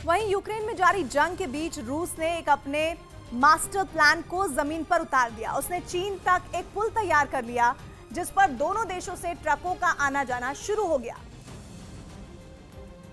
वहीं यूक्रेन में जारी जंग के बीच रूस ने एक अपने मास्टर प्लान को जमीन पर उतार दिया। उसने चीन तक एक पुल तैयार कर लिया जिस पर दोनों देशों से ट्रकों का आना जाना शुरू हो गया,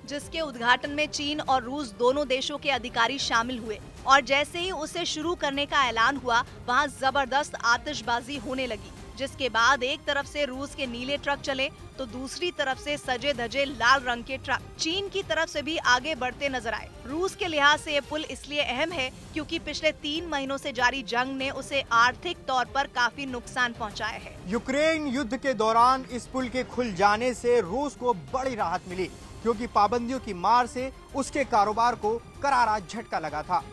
जिसके उद्घाटन में चीन और रूस दोनों देशों के अधिकारी शामिल हुए और जैसे ही उसे शुरू करने का ऐलान हुआ, वहां जबरदस्त आतिशबाजी होने लगी, जिसके बाद एक तरफ से रूस के नीले ट्रक चले तो दूसरी तरफ से सजे धजे लाल रंग के ट्रक चीन की तरफ से भी आगे बढ़ते नजर आए। रूस के लिहाज से ये पुल इसलिए अहम है क्योंकि पिछले 3 महीनों से जारी जंग ने उसे आर्थिक तौर पर काफी नुकसान पहुंचाया है। यूक्रेन युद्ध के दौरान इस पुल के खुल जाने से रूस को बड़ी राहत मिली क्योंकि पाबंदियों की मार से उसके कारोबार को करारा झटका लगा था।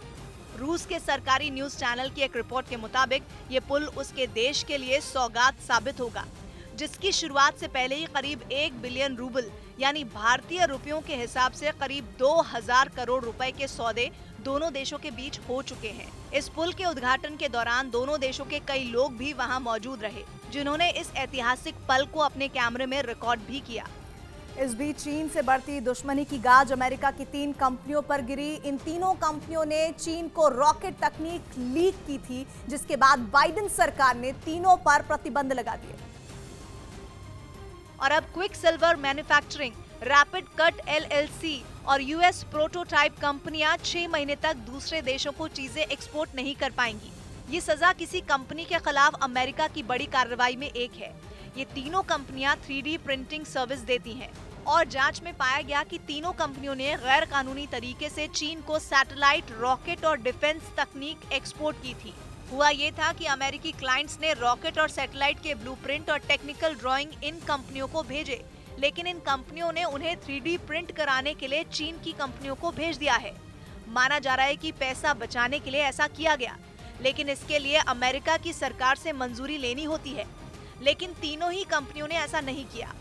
रूस के सरकारी न्यूज चैनल की एक रिपोर्ट के मुताबिक ये पुल उसके देश के लिए सौगात साबित होगा, जिसकी शुरुआत से पहले ही करीब 1 बिलियन रूबल यानी भारतीय रुपयों के हिसाब से करीब 2000 करोड़ रुपए के सौदे दोनों देशों के बीच हो चुके हैं। इस पुल के उद्घाटन के दौरान दोनों देशों के कई लोग भी वहां मौजूद रहे, जिन्होंने इस ऐतिहासिक पल को अपने कैमरे में रिकॉर्ड भी किया। इस बीच चीन से बढ़ती दुश्मनी की गाज अमेरिका की 3 कंपनियों पर गिरी। इन तीनों कंपनियों ने चीन को रॉकेट तकनीक लीक की थी, जिसके बाद बाइडेन सरकार ने तीनों पर प्रतिबंध लगा दिए। और अब quick silver manufacturing, rapid cut LLC और यूएस प्रोटोटाइप कंपनियां 6 महीने तक दूसरे देशों को चीजें एक्सपोर्ट नहीं कर पाएंगी। ये सजा किसी कंपनी के खिलाफ अमेरिका की बड़ी कार्रवाई में एक है। ये तीनों कंपनियां 3D प्रिंटिंग सर्विस देती हैं और जांच में पाया गया कि तीनों कंपनियों ने गैर कानूनी तरीके से चीन को सैटेलाइट, रॉकेट और डिफेंस तकनीक एक्सपोर्ट की थी। हुआ ये था कि अमेरिकी क्लाइंट्स ने रॉकेट और सैटेलाइट के ब्लूप्रिंट और टेक्निकल ड्राइंग इन कंपनियों को भेजे, लेकिन इन कंपनियों ने उन्हें 3D प्रिंट कराने के लिए चीन की कंपनियों को भेज दिया है। माना जा रहा है कि पैसा बचाने के लिए ऐसा किया गया, लेकिन इसके लिए अमेरिका की सरकार से मंजूरी लेनी होती है, लेकिन तीनों ही कंपनियों ने ऐसा नहीं किया।